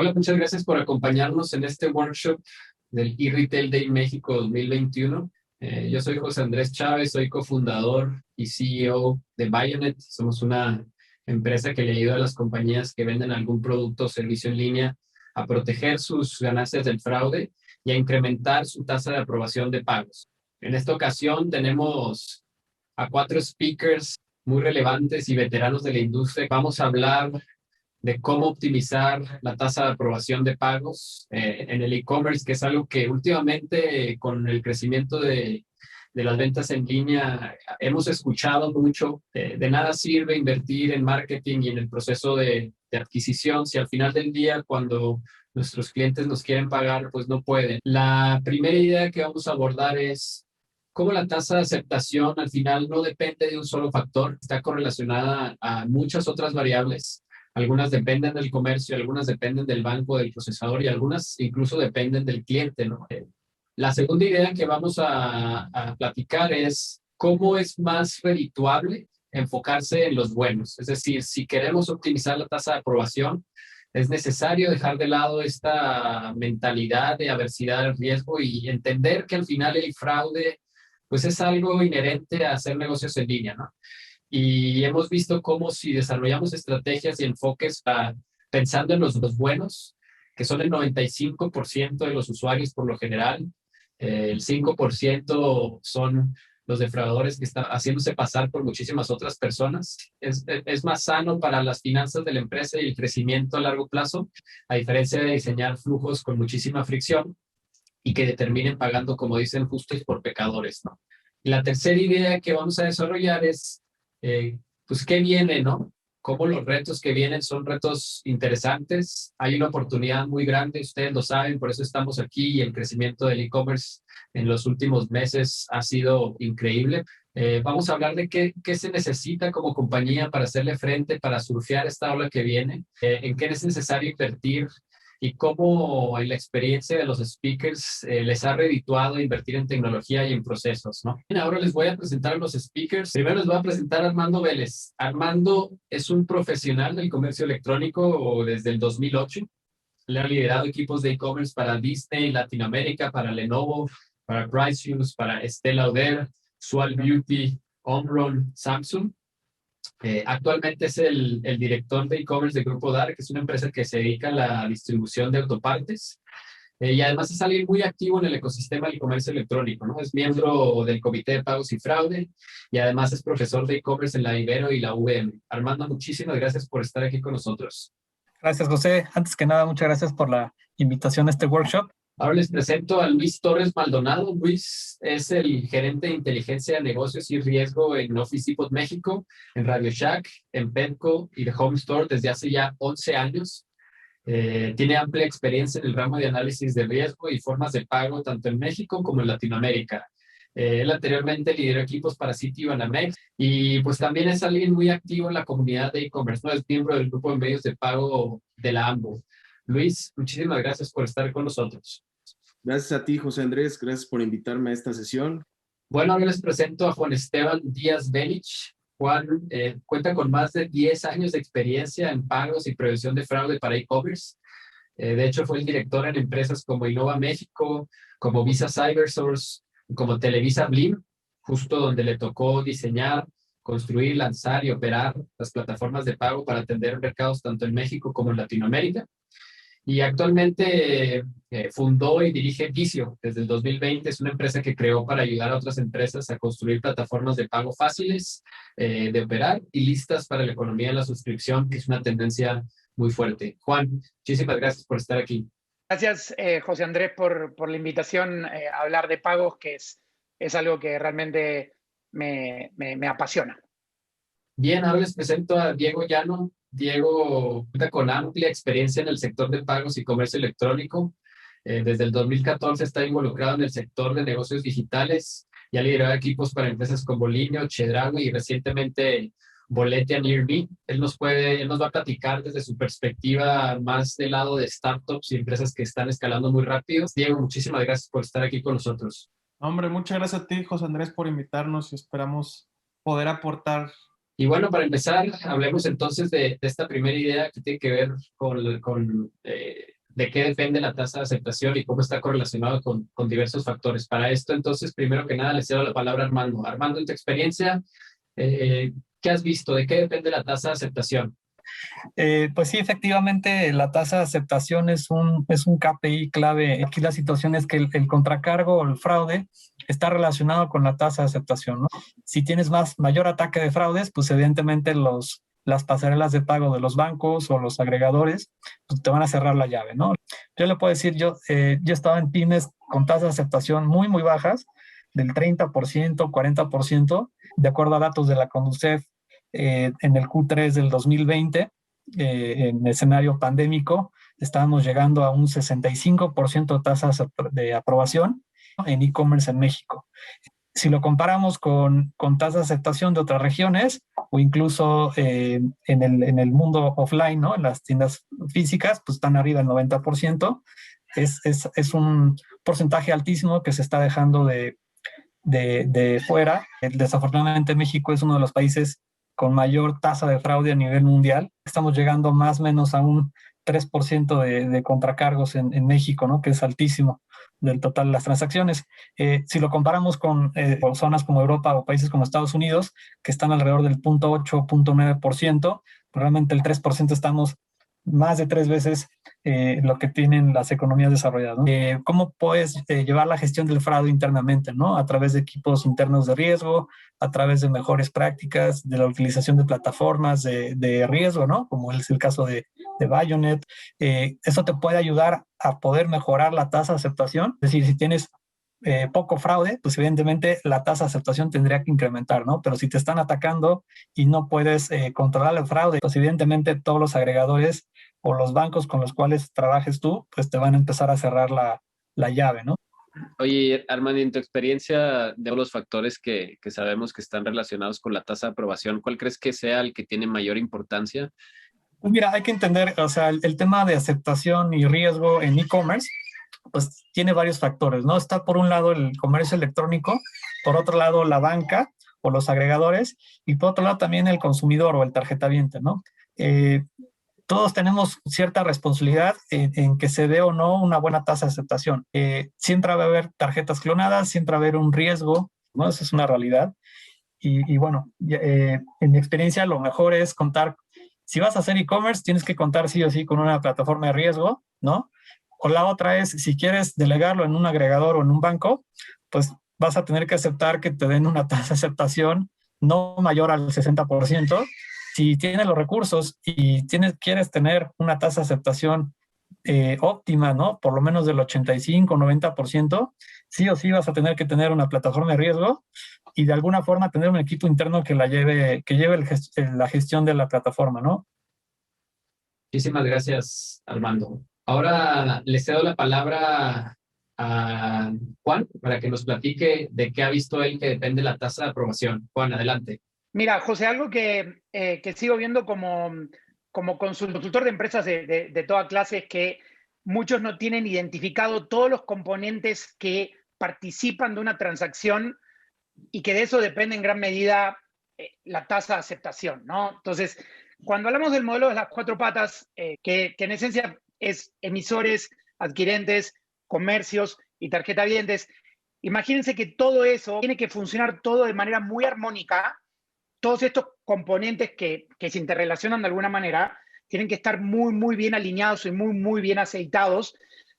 Hola, muchas gracias por acompañarnos en este workshop del eRetail Day México 2021. Yo soy José Andrés Chávez, soy cofundador y CEO de Bionet. Somos una empresa que le ayuda a las compañías que venden algún producto o servicio en línea a proteger sus ganancias del fraude y a incrementar su tasa de aprobación de pagos. En esta ocasión tenemos a 4 speakers muy relevantes y veteranos de la industria. Vamos a hablar de cómo optimizar la tasa de aprobación de pagos en el e-commerce, que es algo que últimamente con el crecimiento de las ventas en línea hemos escuchado mucho. De nada sirve invertir en marketing y en el proceso de adquisición si al final del día, cuando nuestros clientes nos quieren pagar, pues no pueden. La primera idea que vamos a abordar es cómo la tasa de aceptación al final no depende de un solo factor, está correlacionada a muchas otras variables. Algunas dependen del comercio, algunas dependen del banco, del procesador y algunas incluso dependen del cliente, ¿no? La segunda idea que vamos a platicar es cómo es más redituable enfocarse en los buenos. Es decir, si queremos optimizar la tasa de aprobación, es necesario dejar de lado esta mentalidad de aversidad al riesgo y entender que al final el fraude pues es algo inherente a hacer negocios en línea, ¿no? Y hemos visto cómo si desarrollamos estrategias y enfoques pensando en los buenos, que son el 95% de los usuarios por lo general, el 5% son los defraudadores que están haciéndose pasar por muchísimas otras personas. Es más sano para las finanzas de la empresa y el crecimiento a largo plazo, a diferencia de diseñar flujos con muchísima fricción y que determinen pagando, como dicen, justos por pecadores, ¿no? Y la tercera idea que vamos a desarrollar es, pues, ¿qué viene, no? Cómo los retos que vienen son retos interesantes. Hay una oportunidad muy grande, ustedes lo saben, por eso estamos aquí y el crecimiento del e-commerce en los últimos meses ha sido increíble. Vamos a hablar de qué se necesita como compañía para hacerle frente, para surfear esta ola que viene, en qué es necesario invertir y cómo en la experiencia de los speakers les ha redituado invertir en tecnología y en procesos, ¿no? Bien, ahora les voy a presentar a los speakers. Primero les voy a presentar a Armando Vélez. Armando es un profesional del comercio electrónico desde el 2008. Le ha liderado equipos de e-commerce para Disney, Latinoamérica, para Lenovo, para Price Shoes, para Estée Lauder, Sual Beauty, Omron, Samsung. Actualmente es el director de e-commerce de Grupo DAR, que es una empresa que se dedica a la distribución de autopartes. Y además es alguien muy activo en el ecosistema del comercio electrónico, ¿no? Es miembro del Comité de Pagos y Fraude y además es profesor de e-commerce en la Ibero y la UVM. Armando, muchísimas gracias por estar aquí con nosotros. Gracias, José. Antes que nada, muchas gracias por la invitación a este workshop. Ahora les presento a Luis Torres Maldonado. Luis es el gerente de inteligencia de negocios y riesgo en Office Depot México, en Radio Shack, en Petco y The Home Store desde hace ya 11 años. Tiene amplia experiencia en el ramo de análisis de riesgo y formas de pago tanto en México como en Latinoamérica. Él anteriormente lideró equipos para Citi y Banamex y pues también es alguien muy activo en la comunidad de e-commerce, ¿no? Es miembro del grupo de medios de pago de la AMBO. Luis, muchísimas gracias por estar con nosotros. Gracias a ti, José Andrés. Gracias por invitarme a esta sesión. Bueno, ahora les presento a Juan Esteban Díaz Belich. Juan cuenta con más de 10 años de experiencia en pagos y prevención de fraude para e-commerce. De hecho, fue el director en empresas como Innova México, como Visa Cybersource, como Televisa Blim, justo donde le tocó diseñar, construir, lanzar y operar las plataformas de pago para atender mercados tanto en México como en Latinoamérica. Y actualmente fundó y dirige Vicio desde el 2020. Es una empresa que creó para ayudar a otras empresas a construir plataformas de pago fáciles de operar y listas para la economía de la suscripción, que es una tendencia muy fuerte. Juan, muchísimas gracias por estar aquí. Gracias, José Andrés, por la invitación a hablar de pagos, que es algo que realmente me apasiona. Bien, ahora les presento a Diego Llano. Diego cuenta con amplia experiencia en el sector de pagos y comercio electrónico. Desde el 2014 está involucrado en el sector de negocios digitales y ha liderado equipos para empresas como Linio, Chedraui y recientemente Boletia Near Me. Él nos va a platicar desde su perspectiva más del lado de startups y empresas que están escalando muy rápido. Diego, muchísimas gracias por estar aquí con nosotros. Hombre, muchas gracias a ti, José Andrés, por invitarnos y esperamos poder aportar Y bueno, para empezar, hablemos entonces de esta primera idea que tiene que ver de qué depende la tasa de aceptación y cómo está correlacionado con diversos factores. Para esto, entonces, primero que nada, le cedo la palabra a Armando. Armando, en tu experiencia, ¿qué has visto? ¿De qué depende la tasa de aceptación? Pues sí, efectivamente, la tasa de aceptación es un KPI clave. Aquí la situación es que el contracargo o el fraude está relacionado con la tasa de aceptación, ¿no? Si tienes mayor ataque de fraudes, pues evidentemente las pasarelas de pago de los bancos o los agregadores pues te van a cerrar la llave, ¿no? Yo le puedo decir, yo estaba en pymes con tasas de aceptación muy, muy bajas, del 30%, 40%, de acuerdo a datos de la Conducef en el Q3 del 2020. En escenario pandémico, estábamos llegando a un 65% de tasas de aprobación en e-commerce en México. Si lo comparamos con tasas de aceptación de otras regiones o incluso en el mundo offline, ¿no? En las tiendas físicas, pues están arriba del 90%. Es un porcentaje altísimo que se está dejando de fuera. Desafortunadamente México es uno de los países con mayor tasa de fraude a nivel mundial. Estamos llegando más o menos a un 3% de contracargos en México, ¿no? Que es altísimo del total de las transacciones. Si lo comparamos con zonas como Europa o países como Estados Unidos, que están alrededor del 0.8, 0.9%, realmente el 3% estamos más de 3 veces lo que tienen las economías desarrolladas, ¿no? ¿Cómo puedes llevar la gestión del fraude internamente, ¿no? A través de equipos internos de riesgo, a través de mejores prácticas, de la utilización de plataformas de riesgo, ¿no? Como es el caso de Bayonet. Eso te puede ayudar a poder mejorar la tasa de aceptación. Es decir, si tienes poco fraude, pues evidentemente la tasa de aceptación tendría que incrementar, ¿no? Pero si te están atacando y no puedes controlar el fraude, pues evidentemente todos los agregadores o los bancos con los cuales trabajes tú, pues te van a empezar a cerrar la llave, ¿no? Oye, Armando, en tu experiencia de todos los factores que sabemos que están relacionados con la tasa de aprobación, ¿cuál crees que sea el que tiene mayor importancia? Pues mira, hay que entender, o sea, el tema de aceptación y riesgo en e-commerce, pues tiene varios factores, ¿no? Está por un lado el comercio electrónico, por otro lado la banca o los agregadores, y por otro lado también el consumidor o el tarjetaviente, ¿no? Todos tenemos cierta responsabilidad en que se dé o no una buena tasa de aceptación. Siempre va a haber tarjetas clonadas, siempre va a haber un riesgo, ¿no? Eso es una realidad. Y bueno, en mi experiencia lo mejor es contar, si vas a hacer e-commerce, tienes que contar sí o sí con una plataforma de riesgo, ¿no? O la otra es, si quieres delegarlo en un agregador o en un banco, pues vas a tener que aceptar que te den una tasa de aceptación no mayor al 60%. Si tienes los recursos y quieres tener una tasa de aceptación óptima, ¿no? Por lo menos del 85-90%, sí o sí vas a tener que tener una plataforma de riesgo y de alguna forma tener un equipo interno que lleve la gestión de la plataforma, ¿no? Muchísimas gracias, Armando. Ahora le cedo la palabra a Juan para que nos platique de qué ha visto él que depende la tasa de aprobación. Juan, adelante. Mira, José, algo que sigo viendo como consultor de empresas de toda clase es que muchos no tienen identificado todos los componentes que participan de una transacción y que de eso depende en gran medida la tasa de aceptación, ¿no? Entonces, cuando hablamos del modelo de las 4 patas, que en esencia es emisores, adquirentes, comercios y tarjetavientes, imagínense que todo eso tiene que funcionar todo de manera muy armónica. Todos estos componentes que se interrelacionan de alguna manera tienen que estar muy, muy bien alineados y muy, muy bien aceitados.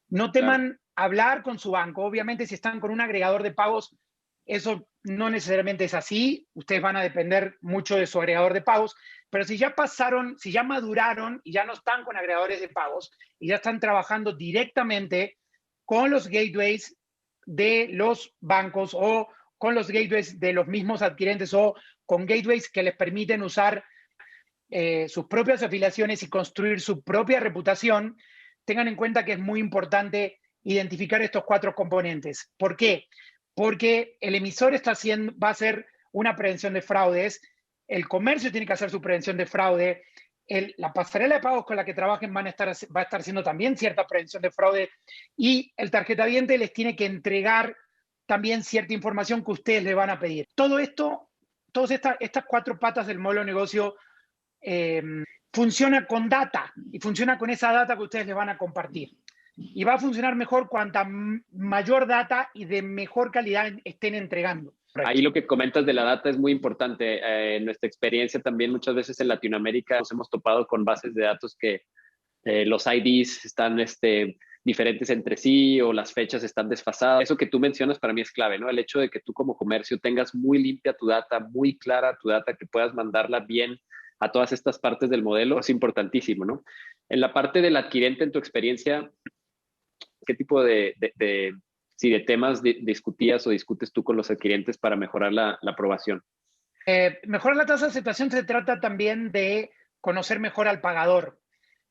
No teman hablar con su banco. Obviamente, si están con un agregador de pagos, eso no necesariamente es así. Ustedes van a depender mucho de su agregador de pagos. Pero si ya pasaron, si ya maduraron y ya no están con agregadores de pagos y ya están trabajando directamente con los gateways de los bancos o con los gateways de los mismos adquirentes o con gateways que les permiten usar sus propias afiliaciones y construir su propia reputación, tengan en cuenta que es muy importante identificar estos 4 componentes. ¿Por qué? Porque el emisor va a hacer una prevención de fraudes, el comercio tiene que hacer su prevención de fraude, la pasarela de pagos con la que trabajen va a estar haciendo también cierta prevención de fraude y el tarjetaviente les tiene que entregar también cierta información que ustedes le van a pedir. Todo esto todas estas 4 patas del modelo de negocio funciona con data y funciona con esa data que ustedes les van a compartir. Y va a funcionar mejor cuanta mayor data y de mejor calidad estén entregando. Ahí lo que comentas de la data es muy importante. En nuestra experiencia también muchas veces en Latinoamérica nos hemos topado con bases de datos que los IDs están diferentes entre sí o las fechas están desfasadas. Eso que tú mencionas para mí es clave, ¿no? El hecho de que tú como comercio tengas muy limpia tu data, muy clara tu data, que puedas mandarla bien a todas estas partes del modelo es importantísimo, ¿no? En la parte del adquirente, en tu experiencia, ¿qué tipo de temas discutías o discutes tú con los adquirentes para mejorar la aprobación? Mejorar la tasa de aceptación se trata también de conocer mejor al pagador.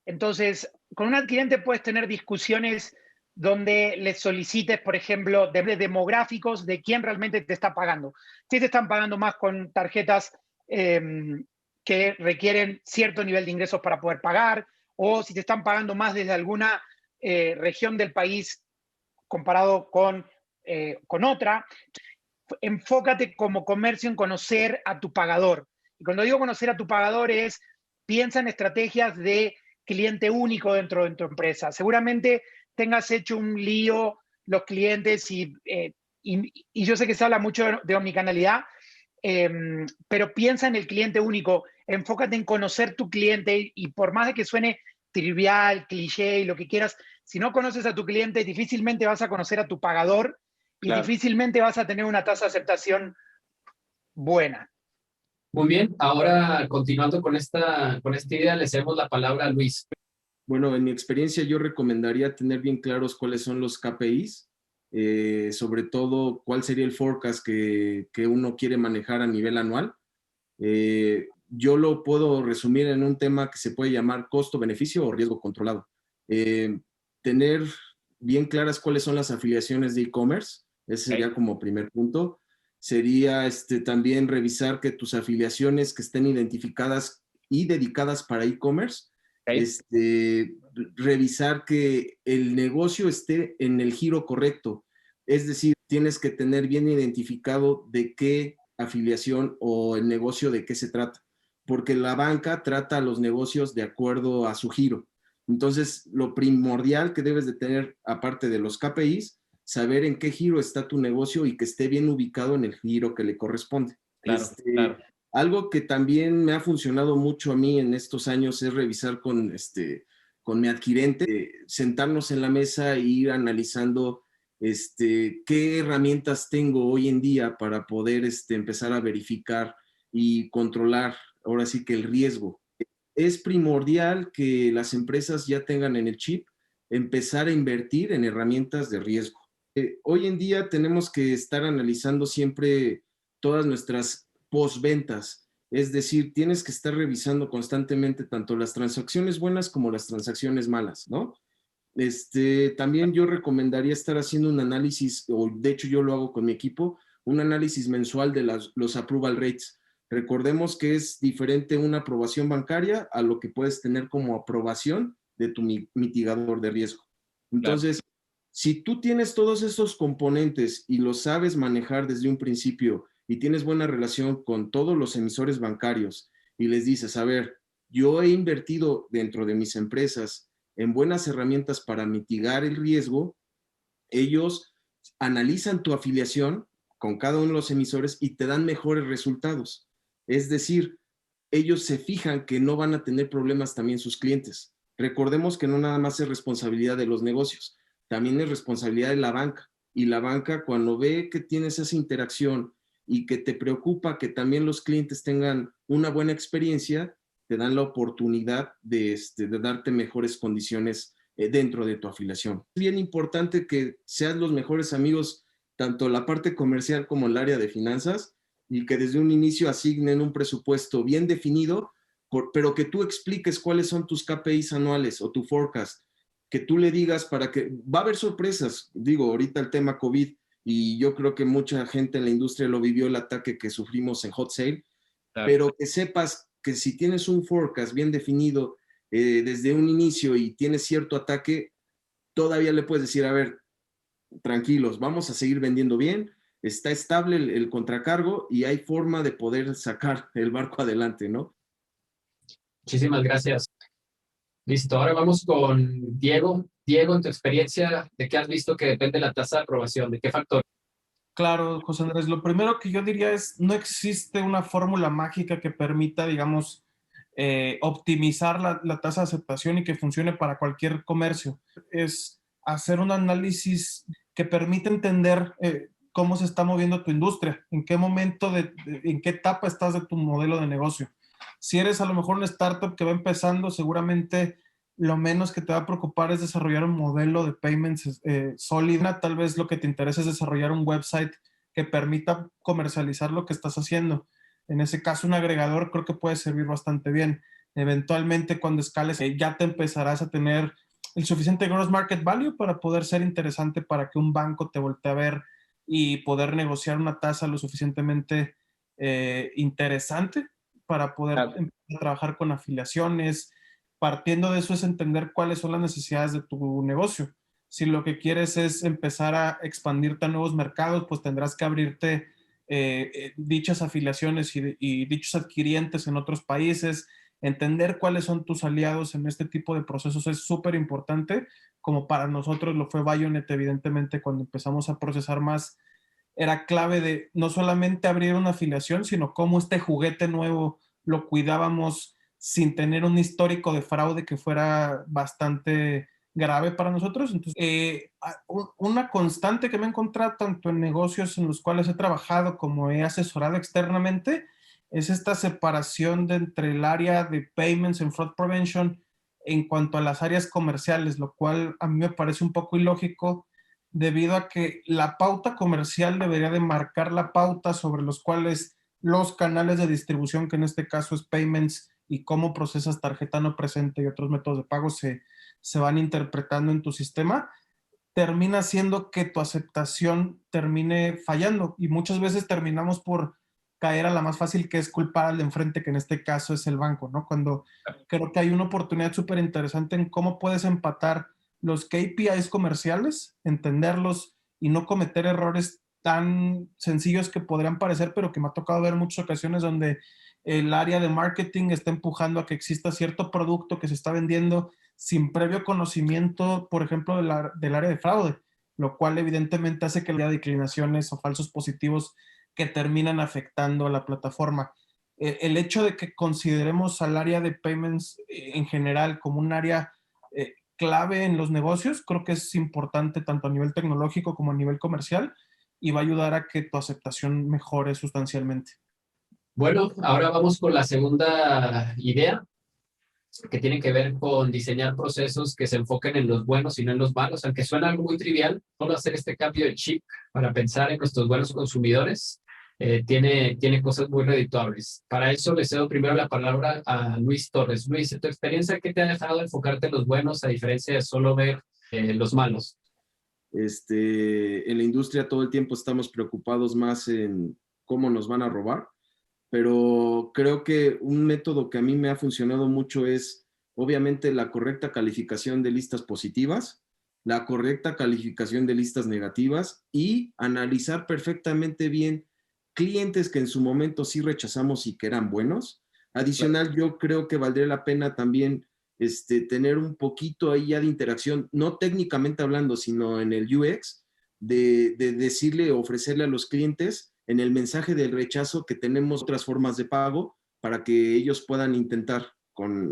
Entonces, con un adquirente puedes tener discusiones donde les solicites, por ejemplo, demográficos de quién realmente te está pagando. Si te están pagando más con tarjetas que requieren cierto nivel de ingresos para poder pagar, o si te están pagando más desde alguna región del país comparado con otra. Enfócate como comercio en conocer a tu pagador. Y cuando digo conocer a tu pagador es, piensa en estrategias de cliente único dentro de tu empresa. Seguramente tengas hecho un lío los clientes y yo sé que se habla mucho de omnicanalidad, pero piensa en el cliente único, enfócate en conocer tu cliente y por más de que suene trivial, cliché y lo que quieras, si no conoces a tu cliente, difícilmente vas a conocer a tu pagador y Claro. difícilmente vas a tener una tasa de aceptación buena. Muy bien, ahora continuando con esta idea, le cedemos la palabra a Luis. Bueno, en mi experiencia yo recomendaría tener bien claros cuáles son los KPIs, sobre todo cuál sería el forecast que uno quiere manejar a nivel anual. Yo lo puedo resumir en un tema que se puede llamar costo-beneficio o riesgo controlado. Tener bien claras cuáles son las afiliaciones de e-commerce, ese sería como primer punto. Sería también revisar que tus afiliaciones que estén identificadas y dedicadas para e-commerce, revisar que el negocio esté en el giro correcto. Es decir, tienes que tener bien identificado de qué afiliación o el negocio de qué se trata, porque la banca trata a los negocios de acuerdo a su giro. Entonces, lo primordial que debes de tener, aparte de los KPIs, saber en qué giro está tu negocio y que esté bien ubicado en el giro que le corresponde. Claro, claro. Algo que también me ha funcionado mucho a mí en estos años es revisar con mi adquirente, sentarnos en la mesa e ir analizando qué herramientas tengo hoy en día para poder empezar a verificar y controlar ahora sí que el riesgo. Es primordial que las empresas ya tengan en el chip empezar a invertir en herramientas de riesgo. Hoy en día tenemos que estar analizando siempre todas nuestras postventas, es decir, tienes que estar revisando constantemente tanto las transacciones buenas como las transacciones malas, ¿no? También yo recomendaría estar haciendo un análisis, o de hecho yo lo hago con mi equipo, un análisis mensual de los approval rates. Recordemos que es diferente una aprobación bancaria a lo que puedes tener como aprobación de tu mitigador de riesgo. Entonces, claro, si tú tienes todos esos componentes y los sabes manejar desde un principio y tienes buena relación con todos los emisores bancarios y les dices, a ver, yo he invertido dentro de mis empresas en buenas herramientas para mitigar el riesgo, ellos analizan tu afiliación con cada uno de los emisores y te dan mejores resultados. Es decir, ellos se fijan que no van a tener problemas también sus clientes. Recordemos que no nada más es responsabilidad de los negocios, también es responsabilidad de la banca. Y la banca, cuando ve que tienes esa interacción y que te preocupa que también los clientes tengan una buena experiencia, te dan la oportunidad de darte mejores condiciones dentro de tu afiliación. Es bien importante que seas los mejores amigos, tanto la parte comercial como el área de finanzas, y que desde un inicio asignen un presupuesto bien definido, pero que tú expliques cuáles son tus KPIs anuales o tu forecast, que tú le digas para que, va a haber sorpresas, digo, ahorita el tema COVID, y yo creo que mucha gente en la industria lo vivió, el ataque que sufrimos en Hot Sale, claro, pero que sepas que si tienes un forecast bien definido desde un inicio y tienes cierto ataque, todavía le puedes decir, a ver, tranquilos, vamos a seguir vendiendo bien, está estable el contracargo y hay forma de poder sacar el barco adelante, ¿no? Muchísimas gracias. Listo, ahora vamos con Diego. Diego, en tu experiencia, ¿de qué has visto que depende la tasa de aprobación? ¿De qué factor? Claro, José Andrés, lo primero que yo diría es, no existe una fórmula mágica que permita, digamos, optimizar la tasa de aceptación y que funcione para cualquier comercio. Es hacer un análisis que permita entender cómo se está moviendo tu industria, en qué momento, en qué etapa estás de tu modelo de negocio. Si eres a lo mejor una startup que va empezando, seguramente lo menos que te va a preocupar es desarrollar un modelo de payments sólida. Tal vez lo que te interesa es desarrollar un website que permita comercializar lo que estás haciendo. En ese caso, un agregador creo que puede servir bastante bien. Eventualmente, cuando escales, ya te empezarás a tener el suficiente gross market value para poder ser interesante para que un banco te voltee a ver y poder negociar una tasa lo suficientemente interesante para poder empezar a trabajar con afiliaciones. Partiendo de eso es entender cuáles son las necesidades de tu negocio. Si lo que quieres es empezar a expandirte a nuevos mercados, pues tendrás que abrirte dichas afiliaciones y dichos adquirientes en otros países. Entender cuáles son tus aliados en este tipo de procesos es súper importante, como para nosotros lo fue Bayonet, evidentemente, cuando empezamos a procesar más. Era clave de no solamente abrir una afiliación, sino cómo este juguete nuevo lo cuidábamos sin tener un histórico de fraude que fuera bastante grave para nosotros. Entonces, una constante que me he encontrado tanto en negocios en los cuales he trabajado como he asesorado externamente es esta separación entre el área de payments and fraud prevention en cuanto a las áreas comerciales, lo cual a mí me parece un poco ilógico debido a que la pauta comercial debería de marcar la pauta sobre los cuales los canales de distribución, que en este caso es payments, y cómo procesas tarjeta no presente y otros métodos de pago se van interpretando en tu sistema, termina siendo que tu aceptación termine fallando y muchas veces terminamos por caer a la más fácil, que es culpar al de enfrente, que en este caso es el banco, ¿no? Cuando creo que hay una oportunidad súper interesante en cómo puedes empatar los KPIs comerciales, entenderlos y no cometer errores tan sencillos que podrían parecer, pero que me ha tocado ver muchas ocasiones donde el área de marketing está empujando a que exista cierto producto que se está vendiendo sin previo conocimiento, por ejemplo, del área de fraude, lo cual evidentemente hace que haya declinaciones o falsos positivos que terminan afectando a la plataforma. El hecho de que consideremos al área de payments en general como un área clave en los negocios, creo que es importante tanto a nivel tecnológico como a nivel comercial y va a ayudar a que tu aceptación mejore sustancialmente. Bueno, ahora vamos con la segunda idea, que tiene que ver con diseñar procesos que se enfoquen en los buenos y no en los malos, aunque suena algo muy trivial, solo hacer este cambio de chip para pensar en nuestros buenos consumidores tiene cosas muy redituables. Para eso le cedo primero la palabra a Luis Torres. Luis, ¿tu experiencia qué te ha dejado enfocarte en los buenos a diferencia de solo ver los malos? En la industria todo el tiempo estamos preocupados más en cómo nos van a robar, pero creo que un método que a mí me ha funcionado mucho es, obviamente, la correcta calificación de listas positivas, la correcta calificación de listas negativas y analizar perfectamente bien clientes que en su momento sí rechazamos y que eran buenos. Adicional, yo creo que valdría la pena también tener un poquito ahí ya de interacción, no técnicamente hablando, sino en el UX, de decirle, ofrecerle a los clientes en el mensaje del rechazo que tenemos otras formas de pago para que ellos puedan intentar,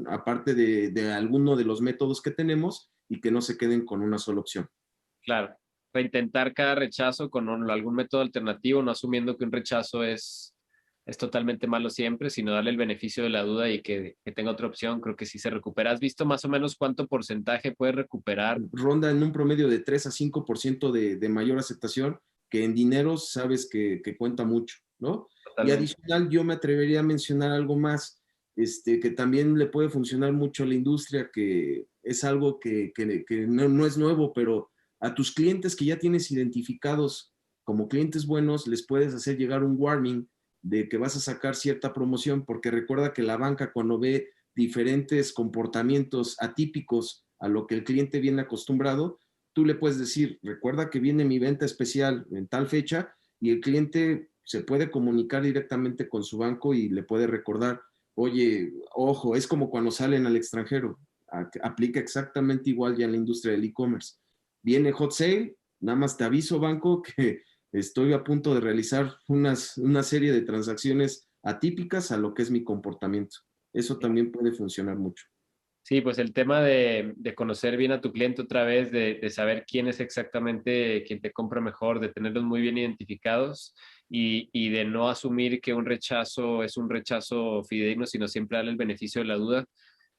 aparte de alguno de los métodos que tenemos y que no se queden con una sola opción. Claro, reintentar cada rechazo con algún método alternativo, no asumiendo que un rechazo es totalmente malo siempre, sino darle el beneficio de la duda y que tenga otra opción, creo que sí se recupera. ¿Has visto más o menos cuánto porcentaje puede recuperar? Ronda en un promedio de 3 a 5% de mayor aceptación, que en dinero sabes que cuenta mucho, ¿no? Totalmente. Y adicional, yo me atrevería a mencionar algo más, que también le puede funcionar mucho a la industria, que es algo que no es nuevo, pero a tus clientes que ya tienes identificados como clientes buenos, les puedes hacer llegar un warning de que vas a sacar cierta promoción, porque recuerda que la banca, cuando ve diferentes comportamientos atípicos a lo que el cliente viene acostumbrado, tú le puedes decir, recuerda que viene mi venta especial en tal fecha y el cliente se puede comunicar directamente con su banco y le puede recordar, oye, ojo, es como cuando salen al extranjero, aplica exactamente igual ya en la industria del e-commerce. Viene hot sale, nada más te aviso, banco, que estoy a punto de realizar una serie de transacciones atípicas a lo que es mi comportamiento. Eso también puede funcionar mucho. Sí, pues el tema de conocer bien a tu cliente otra vez, de saber quién es exactamente quien te compra mejor, de tenerlos muy bien identificados y de no asumir que un rechazo es un rechazo fidedigno, sino siempre darle el beneficio de la duda.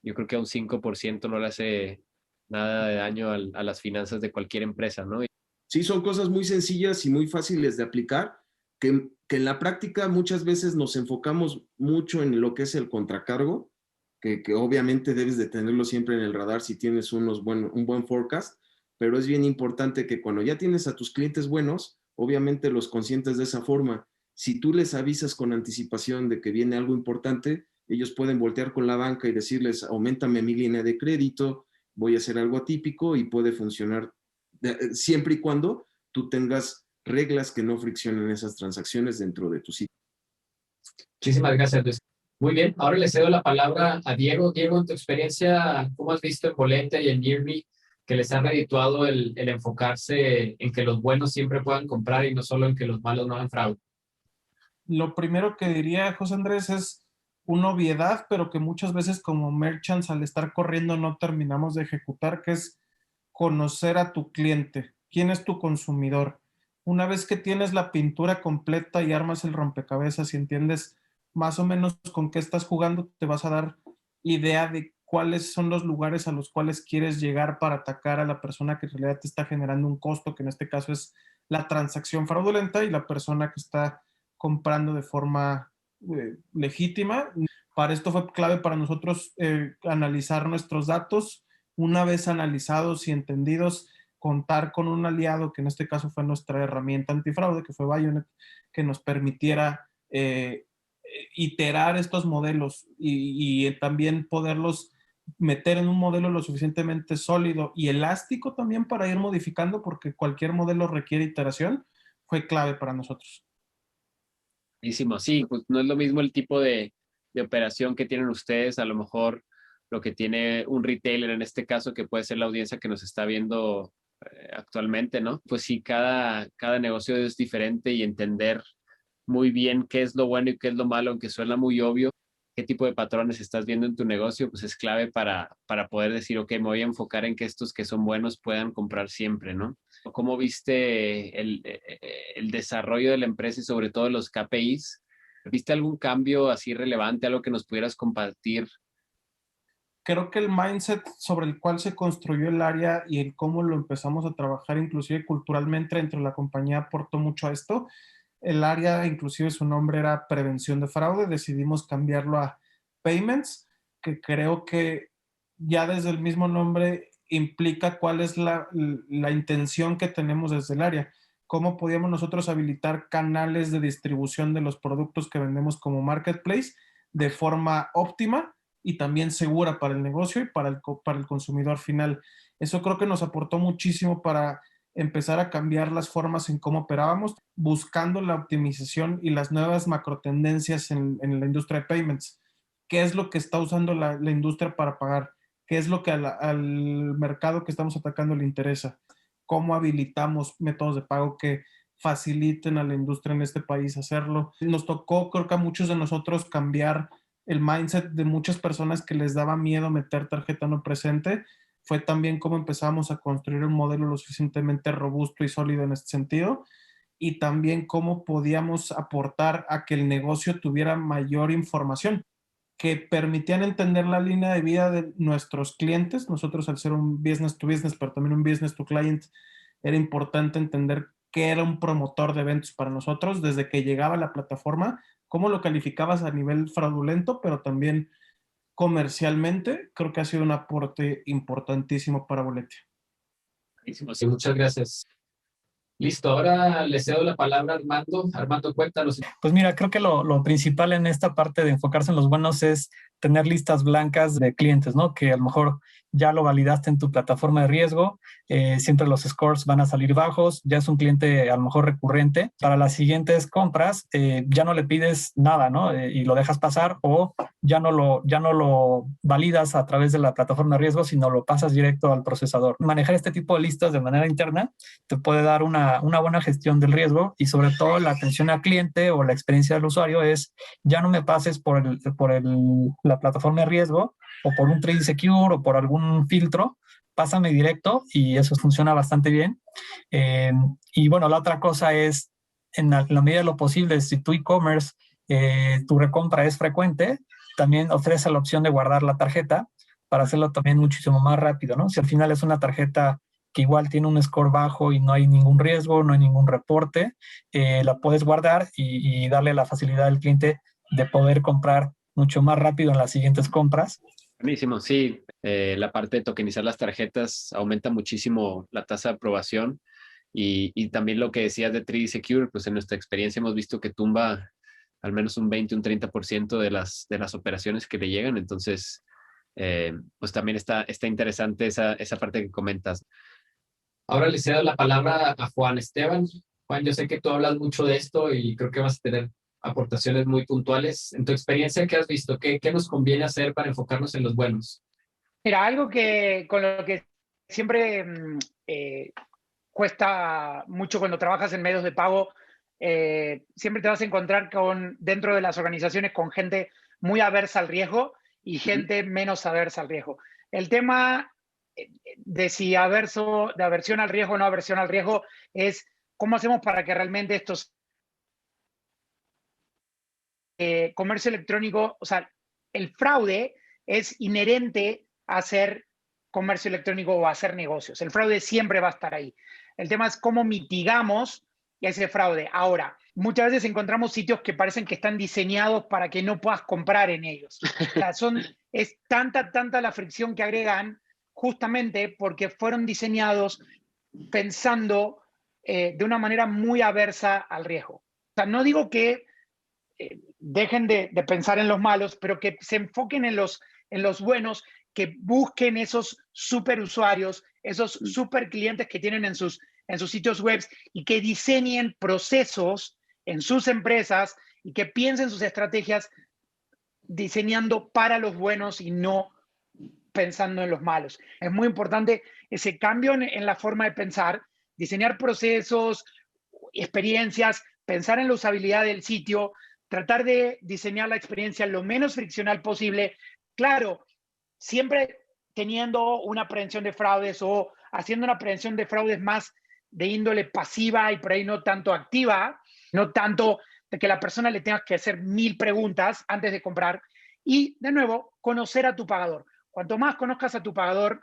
Yo creo que a un 5% no le hace nada de daño a las finanzas de cualquier empresa, ¿no? Sí, son cosas muy sencillas y muy fáciles de aplicar, que en la práctica muchas veces nos enfocamos mucho en lo que es el contracargo, que obviamente debes de tenerlo siempre en el radar si tienes un buen forecast, pero es bien importante que cuando ya tienes a tus clientes buenos, obviamente los consientes de esa forma. Si tú les avisas con anticipación de que viene algo importante, ellos pueden voltear con la banca y decirles, auméntame mi línea de crédito, voy a hacer algo atípico y puede funcionar siempre y cuando tú tengas reglas que no friccionen esas transacciones dentro de tu sitio. Muchísimas gracias, Luis. Muy bien, ahora le cedo la palabra a Diego. Diego, en tu experiencia, ¿cómo has visto en Boleta y en Nearme que les ha redituado el enfocarse en que los buenos siempre puedan comprar y no solo en que los malos no hagan fraude? Lo primero que diría, José Andrés, es una obviedad, pero que muchas veces como merchants al estar corriendo no terminamos de ejecutar, que es conocer a tu cliente. ¿Quién es tu consumidor? Una vez que tienes la pintura completa y armas el rompecabezas y entiendes más o menos con qué estás jugando, te vas a dar idea de cuáles son los lugares a los cuales quieres llegar para atacar a la persona que en realidad te está generando un costo, que en este caso es la transacción fraudulenta, y la persona que está comprando de forma legítima. Para esto fue clave para nosotros analizar nuestros datos. Una vez analizados y entendidos, contar con un aliado, que en este caso fue nuestra herramienta antifraude, que fue Bayonet, que nos permitiera iterar estos modelos y también poderlos meter en un modelo lo suficientemente sólido y elástico también para ir modificando, porque cualquier modelo requiere iteración, fue clave para nosotros. Sí, pues no es lo mismo el tipo de operación que tienen ustedes, a lo mejor lo que tiene un retailer en este caso, que puede ser la audiencia que nos está viendo actualmente, ¿no? Pues sí, cada negocio es diferente y entender muy bien qué es lo bueno y qué es lo malo, aunque suena muy obvio, qué tipo de patrones estás viendo en tu negocio, pues es clave para poder decir, ok, me voy a enfocar en que estos que son buenos puedan comprar siempre, ¿no? ¿Cómo viste el desarrollo de la empresa y sobre todo los KPIs? ¿Viste algún cambio así relevante, algo que nos pudieras compartir? Creo que el mindset sobre el cual se construyó el área y el cómo lo empezamos a trabajar, inclusive culturalmente dentro de la compañía, aportó mucho a esto. El área, inclusive su nombre era prevención de fraude, decidimos cambiarlo a payments, que creo que ya desde el mismo nombre implica cuál es la intención que tenemos desde el área. Cómo podíamos nosotros habilitar canales de distribución de los productos que vendemos como marketplace de forma óptima y también segura para el negocio y para el consumidor final. Eso creo que nos aportó muchísimo para empezar a cambiar las formas en cómo operábamos, buscando la optimización y las nuevas macrotendencias en la industria de payments. ¿Qué es lo que está usando la industria para pagar? ¿Qué es lo que al mercado que estamos atacando le interesa? ¿Cómo habilitamos métodos de pago que faciliten a la industria en este país hacerlo? Nos tocó, creo que a muchos de nosotros, cambiar el mindset de muchas personas que les daba miedo meter tarjeta no presente. Fue también cómo empezamos a construir un modelo lo suficientemente robusto y sólido en este sentido, y también cómo podíamos aportar a que el negocio tuviera mayor información, que permitían entender la línea de vida de nuestros clientes. Nosotros, al ser un business to business, pero también un business to client, era importante entender qué era un promotor de eventos para nosotros desde que llegaba a la plataforma, cómo lo calificabas a nivel fraudulento, pero también comercialmente. Creo que ha sido un aporte importantísimo para Boletia. Sí, muchas gracias. Listo, ahora le cedo la palabra a Armando. Armando, cuéntanos. Pues mira, creo que lo principal en esta parte de enfocarse en los buenos es tener listas blancas de clientes, ¿no? Que a lo mejor ya lo validaste en tu plataforma de riesgo, siempre los scores van a salir bajos, ya es un cliente a lo mejor recurrente. Para las siguientes compras ya no le pides nada, ¿no? Y lo dejas pasar, o ya no lo validas a través de la plataforma de riesgo, sino lo pasas directo al procesador. Manejar este tipo de listas de manera interna te puede dar una buena gestión del riesgo, y sobre todo la atención al cliente o la experiencia del usuario es: ya no me pases por la plataforma de riesgo o por un trade secure o por algún filtro, pásame directo, y eso funciona bastante bien. Y bueno, la otra cosa es, en la medida de lo posible, si tu e-commerce, tu recompra es frecuente, también ofrece la opción de guardar la tarjeta para hacerlo también muchísimo más rápido, ¿no? Si al final es una tarjeta que igual tiene un score bajo y no hay ningún riesgo, no hay ningún reporte, la puedes guardar y darle la facilidad al cliente de poder comprar mucho más rápido en las siguientes compras. Buenísimo, sí. La parte de tokenizar las tarjetas aumenta muchísimo la tasa de aprobación, y también lo que decías de 3D Secure, pues en nuestra experiencia hemos visto que tumba al menos un 20, un 30% de las operaciones que le llegan. Entonces, pues también está interesante esa parte que comentas. Ahora le cedo la palabra a Juan Esteban. Juan, yo sé que tú hablas mucho de esto y creo que vas a tener aportaciones muy puntuales. En tu experiencia, ¿qué has visto? ¿Qué nos conviene hacer para enfocarnos en los buenos? Mira, algo que con lo que siempre cuesta mucho cuando trabajas en medios de pago, siempre te vas a encontrar dentro de las organizaciones con gente muy aversa al riesgo y gente menos aversa al riesgo. El tema de si de aversión al riesgo o no aversión al riesgo es cómo hacemos para que realmente estos comercio electrónico, o sea, el fraude es inherente a hacer comercio electrónico o a hacer negocios. El fraude siempre va a estar ahí. El tema es cómo mitigamos ese fraude. Ahora, muchas veces encontramos sitios que parecen que están diseñados para que no puedas comprar en ellos. O sea, es tanta la fricción que agregan, justamente porque fueron diseñados pensando de una manera muy aversa al riesgo. O sea, no digo que dejen de pensar en los malos, pero que se enfoquen en los buenos, que busquen esos super usuarios, esos super clientes que tienen en sus sitios web, y que diseñen procesos en sus empresas y que piensen sus estrategias diseñando para los buenos y no pensando en los malos. Es muy importante ese cambio en la forma de pensar, diseñar procesos, experiencias, pensar en la usabilidad del sitio, tratar de diseñar la experiencia lo menos friccional posible. Claro, siempre teniendo una prevención de fraudes o haciendo una prevención de fraudes más de índole pasiva y por ahí no tanto activa, no tanto de que la persona le tengas que hacer 1000 preguntas antes de comprar. Y, de nuevo, conocer a tu pagador. Cuanto más conozcas a tu pagador,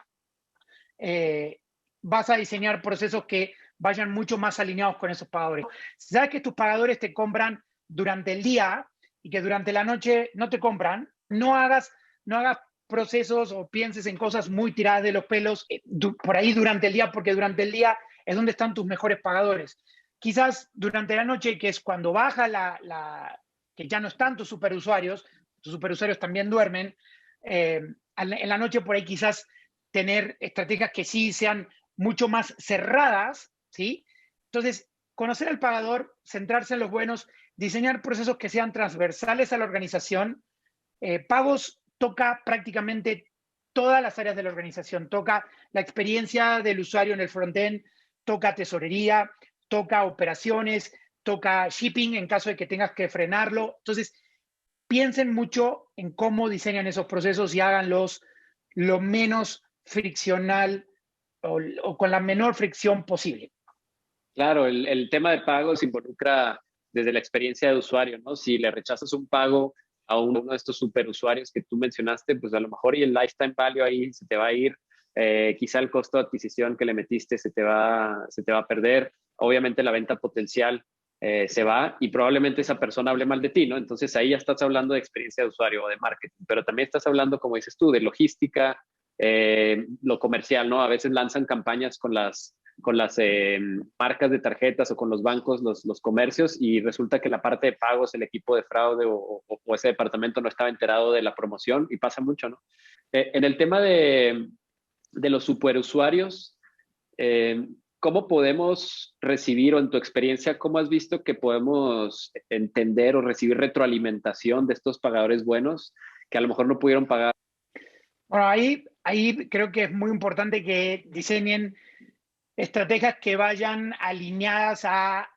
vas a diseñar procesos que vayan mucho más alineados con esos pagadores. Si sabes que tus pagadores te compran durante el día y que durante la noche no te compran, no hagas procesos o pienses en cosas muy tiradas de los pelos por ahí durante el día, porque durante el día es donde están tus mejores pagadores. Quizás durante la noche, que es cuando baja que ya no están tus superusuarios también duermen, en la noche por ahí quizás tener estrategias que sí sean mucho más cerradas, ¿sí? Entonces, conocer al pagador, centrarse en los buenos, diseñar procesos que sean transversales a la organización. Pagos toca prácticamente todas las áreas de la organización. Toca la experiencia del usuario en el frontend, toca tesorería, toca operaciones, toca shipping en caso de que tengas que frenarlo. Entonces, piensen mucho en cómo diseñan esos procesos y háganlos lo menos friccional o con la menor fricción posible. Claro, el tema de pagos involucra desde la experiencia de usuario, ¿no? Si le rechazas un pago a uno de estos superusuarios que tú mencionaste, pues a lo mejor y el lifetime value ahí se te va a ir, quizá el costo de adquisición que le metiste se te va a perder, obviamente la venta potencial se va y probablemente esa persona hable mal de ti, ¿no? Entonces ahí ya estás hablando de experiencia de usuario o de marketing, pero también estás hablando, como dices tú, de logística, lo comercial, ¿no? A veces lanzan campañas con las marcas de tarjetas o con los bancos, los comercios, y resulta que la parte de pagos, el equipo de fraude o ese departamento no estaba enterado de la promoción, y pasa mucho, ¿no? En el tema de los superusuarios, ¿cómo podemos recibir, o en tu experiencia, cómo has visto que podemos entender o recibir retroalimentación de estos pagadores buenos que a lo mejor no pudieron pagar? Bueno, ahí creo que es muy importante que diseñen estrategias que vayan alineadas a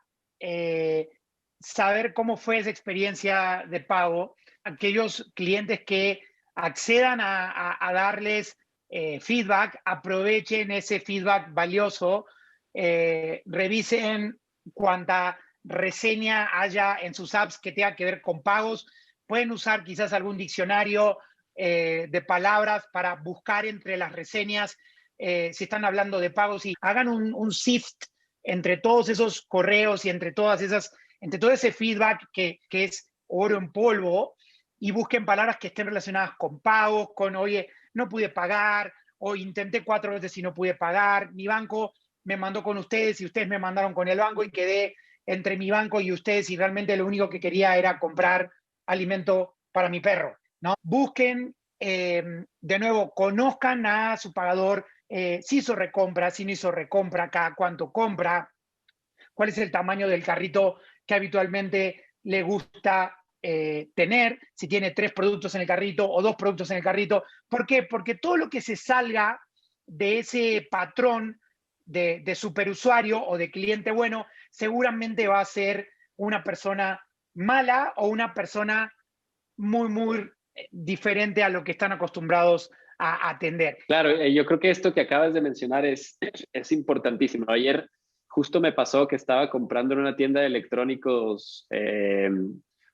saber cómo fue esa experiencia de pago. Aquellos clientes que accedan a darles feedback, aprovechen ese feedback valioso, revisen cuánta reseña haya en sus apps que tenga que ver con pagos. Pueden usar quizás algún diccionario de palabras para buscar entre las reseñas si están hablando de pagos, y hagan un sift entre todos esos correos y entre todo ese feedback que es oro en polvo, y busquen palabras que estén relacionadas con pagos, con, oye, no pude pagar, o intenté 4 veces y no pude pagar, mi banco me mandó con ustedes y ustedes me mandaron con el banco y quedé entre mi banco y ustedes y realmente lo único que quería era comprar alimento para mi perro, ¿no? Busquen, de nuevo, conozcan a su pagador, si hizo recompra, si no hizo recompra, cada cuánto compra, cuál es el tamaño del carrito que habitualmente le gusta tener, si tiene 3 productos en el carrito o 2 productos en el carrito. ¿Por qué? Porque todo lo que se salga de ese patrón de superusuario o de cliente bueno, seguramente va a ser una persona mala o una persona muy diferente a lo que están acostumbrados a atender. Claro, yo creo que esto que acabas de mencionar es importantísimo. Ayer justo me pasó que estaba comprando en una tienda de electrónicos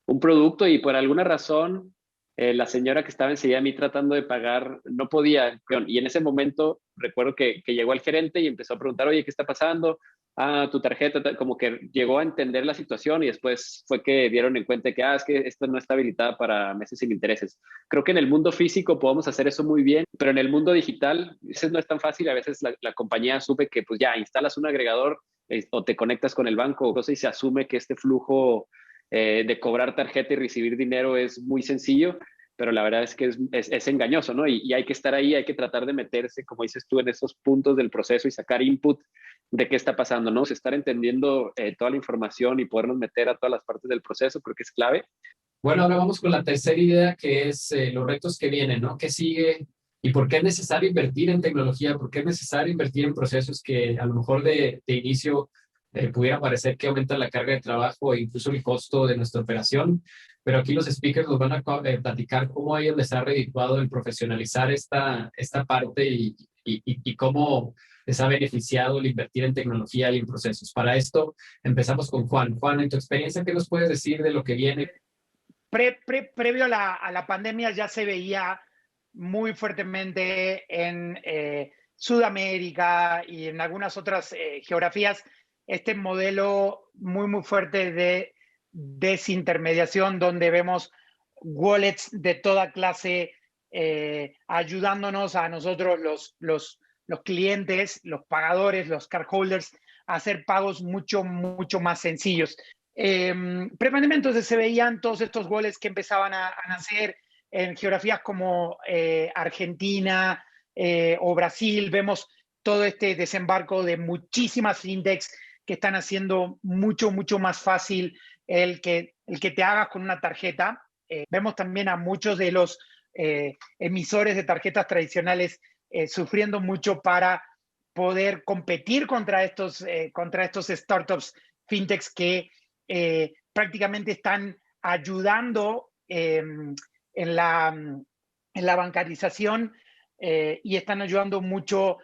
un producto y por alguna razón la señora que estaba enseguida de mí tratando de pagar no podía. Y en ese momento recuerdo que llegó el gerente y empezó a preguntar, oye, ¿qué está pasando? Ah, tu tarjeta, como que llegó a entender la situación y después fue que dieron en cuenta que, es que esta no está habilitada para meses sin intereses. Creo que en el mundo físico podemos hacer eso muy bien, pero en el mundo digital a veces no es tan fácil. A veces la compañía asume que pues ya instalas un agregador o te conectas con el banco y se asume que este flujo de cobrar tarjeta y recibir dinero es muy sencillo, pero la verdad es que es engañoso, ¿no? Y hay que estar ahí, hay que tratar de meterse, como dices tú, en esos puntos del proceso y sacar input de qué está pasando, ¿no? Estar entendiendo toda la información y podernos meter a todas las partes del proceso, creo que es clave. Bueno, ahora vamos con la tercera idea, que es los retos que vienen, ¿no? ¿Qué sigue? ¿Y por qué es necesario invertir en tecnología? ¿Por qué es necesario invertir en procesos que a lo mejor de inicio pudiera parecer que aumentan la carga de trabajo e incluso el costo de nuestra operación? Pero aquí los speakers nos van a platicar cómo a ellos les ha redituado el profesionalizar esta parte y cómo les ha beneficiado el invertir en tecnología y en procesos. Para esto empezamos con Juan. Juan, en tu experiencia, ¿qué nos puedes decir de lo que viene? Previo a la pandemia ya se veía muy fuertemente en Sudamérica y en algunas otras geografías este modelo muy fuerte de desintermediación, donde vemos wallets de toda clase ayudándonos a nosotros los clientes, los pagadores, los cardholders, a hacer pagos mucho más sencillos. Pre-pandemia entonces se veían todos estos wallets que empezaban a nacer en geografías como Argentina o Brasil. Vemos todo este desembarco de muchísimas fintechs que están haciendo mucho más fácil el que te hagas con una tarjeta. Vemos también a muchos de los emisores de tarjetas tradicionales sufriendo mucho para poder competir contra estos startups fintechs que prácticamente están ayudando en la bancarización y están ayudando mucho a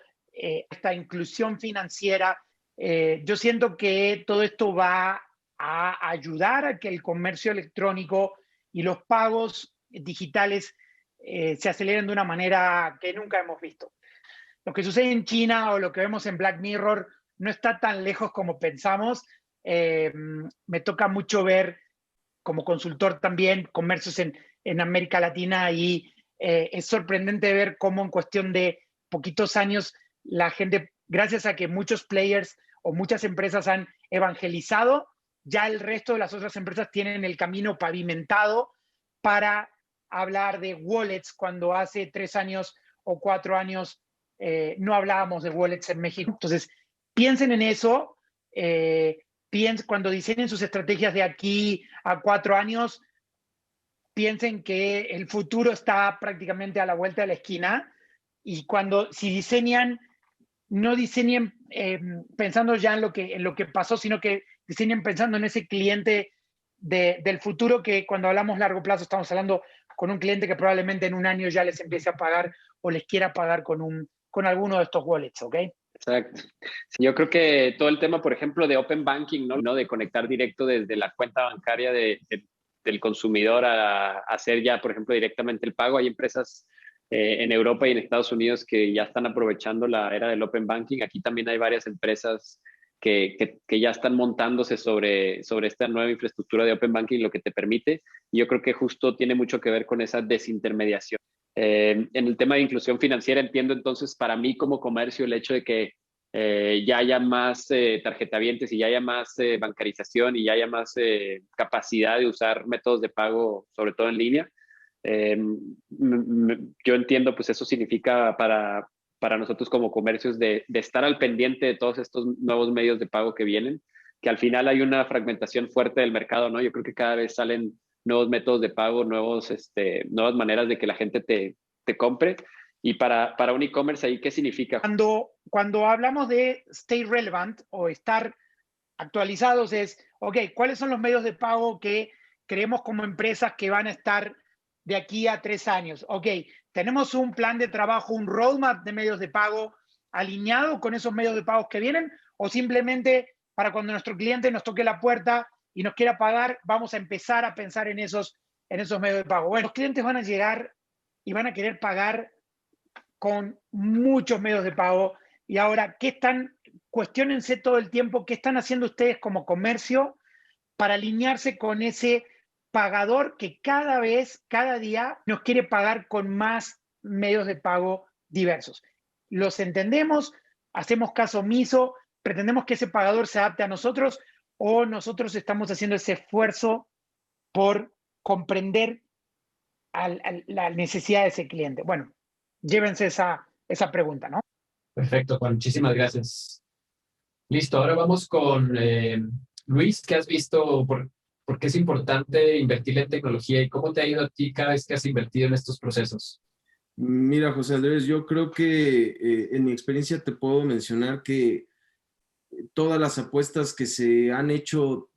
esta inclusión financiera. Yo siento que todo esto va a ayudar a que el comercio electrónico y los pagos digitales se aceleren de una manera que nunca hemos visto. Lo que sucede en China o lo que vemos en Black Mirror no está tan lejos como pensamos. Me toca mucho ver, como consultor también, comercios en América Latina y es sorprendente ver cómo en cuestión de poquitos años la gente, gracias a que muchos players o muchas empresas han evangelizado, ya el resto de las otras empresas tienen el camino pavimentado para hablar de wallets, cuando hace 3 años o 4 años no hablábamos de wallets en México. Entonces, piensen en eso, cuando diseñen sus estrategias de aquí a 4 años, piensen que el futuro está prácticamente a la vuelta de la esquina, y si diseñan, no diseñen pensando ya en lo que pasó, sino que diseñen pensando en ese cliente del futuro, que cuando hablamos largo plazo estamos hablando con un cliente que probablemente en un año ya les empiece a pagar o les quiera pagar con alguno de estos wallets, ¿ok? Exacto. Sí, yo creo que todo el tema, por ejemplo, de Open Banking, ¿no? De conectar directo desde la cuenta bancaria del consumidor a hacer ya, por ejemplo, directamente el pago. Hay empresas en Europa y en Estados Unidos que ya están aprovechando la era del Open Banking. Aquí también hay varias empresas que ya están montándose sobre esta nueva infraestructura de Open Banking, lo que te permite. Y yo creo que justo tiene mucho que ver con esa desintermediación. En el tema de inclusión financiera, entiendo entonces para mí como comercio el hecho de que ya haya más tarjetavientes y ya haya más bancarización y ya haya más capacidad de usar métodos de pago, sobre todo en línea. Yo entiendo, pues eso significa para nosotros como comercios de estar al pendiente de todos estos nuevos medios de pago que vienen, que al final hay una fragmentación fuerte del mercado, ¿no? Yo creo que cada vez salen nuevos métodos de pago, nuevas maneras de que la gente te compre. Y para un e-commerce, ¿ahí qué significa? Cuando hablamos de stay relevant o estar actualizados es, ok, ¿cuáles son los medios de pago que creemos como empresas que van a estar de aquí a 3 años? Ok, tenemos un plan de trabajo, un roadmap de medios de pago alineado con esos medios de pago que vienen, o simplemente para cuando nuestro cliente nos toque la puerta y nos quiera pagar, vamos a empezar a pensar en esos medios de pago. Bueno, los clientes van a llegar y van a querer pagar con muchos medios de pago. Y ahora, cuestiónense todo el tiempo, ¿qué están haciendo ustedes como comercio para alinearse con ese pagador que cada día nos quiere pagar con más medios de pago diversos? Los entendemos, hacemos caso omiso, pretendemos que ese pagador se adapte a nosotros, o nosotros estamos haciendo ese esfuerzo por comprender la necesidad de ese cliente. Bueno, llévense esa pregunta, ¿no? Perfecto, Juan. Muchísimas gracias. Listo, ahora vamos con Luis. ¿Qué has visto? ¿Por qué es importante invertir en tecnología y cómo te ha ido a ti cada vez que has invertido en estos procesos? Mira, José Andrés, yo creo que en mi experiencia te puedo mencionar que todas las apuestas que se han hecho,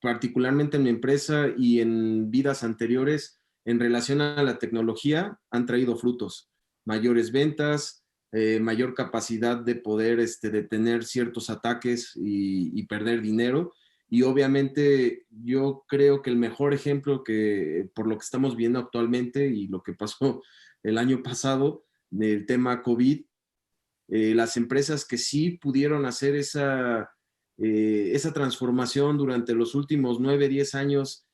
particularmente en mi empresa y en vidas anteriores, en relación a la tecnología, han traído frutos. Mayores ventas, mayor capacidad de poder detener ciertos ataques y perder dinero. Y obviamente yo creo que el mejor ejemplo por lo que estamos viendo actualmente y lo que pasó el año pasado, del tema COVID, las empresas que sí pudieron hacer esa transformación durante los últimos 9, 10 años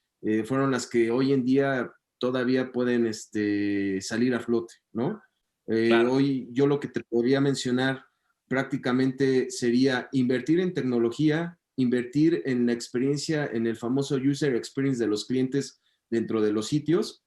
fueron las que hoy en día todavía pueden salir a flote, ¿no? Claro. Hoy yo lo que te podría mencionar prácticamente sería invertir en tecnología, invertir en la experiencia, en el famoso user experience de los clientes dentro de los sitios,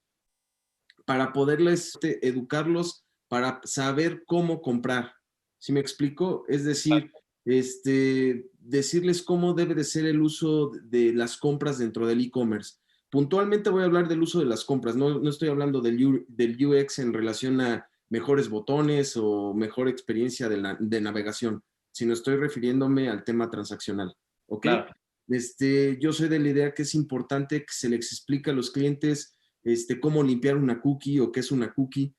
para poderles educarlos para saber cómo comprar. ¿Sí me explico? Es decir, decirles cómo debe de ser el uso de las compras dentro del e-commerce. Puntualmente voy a hablar del uso de las compras, no estoy hablando del UX en relación a mejores botones o mejor experiencia de navegación, sino estoy refiriéndome al tema transaccional. ¿Ok? Claro. Yo soy de la idea que es importante que se les explique a los clientes cómo limpiar una cookie o qué es una cookie.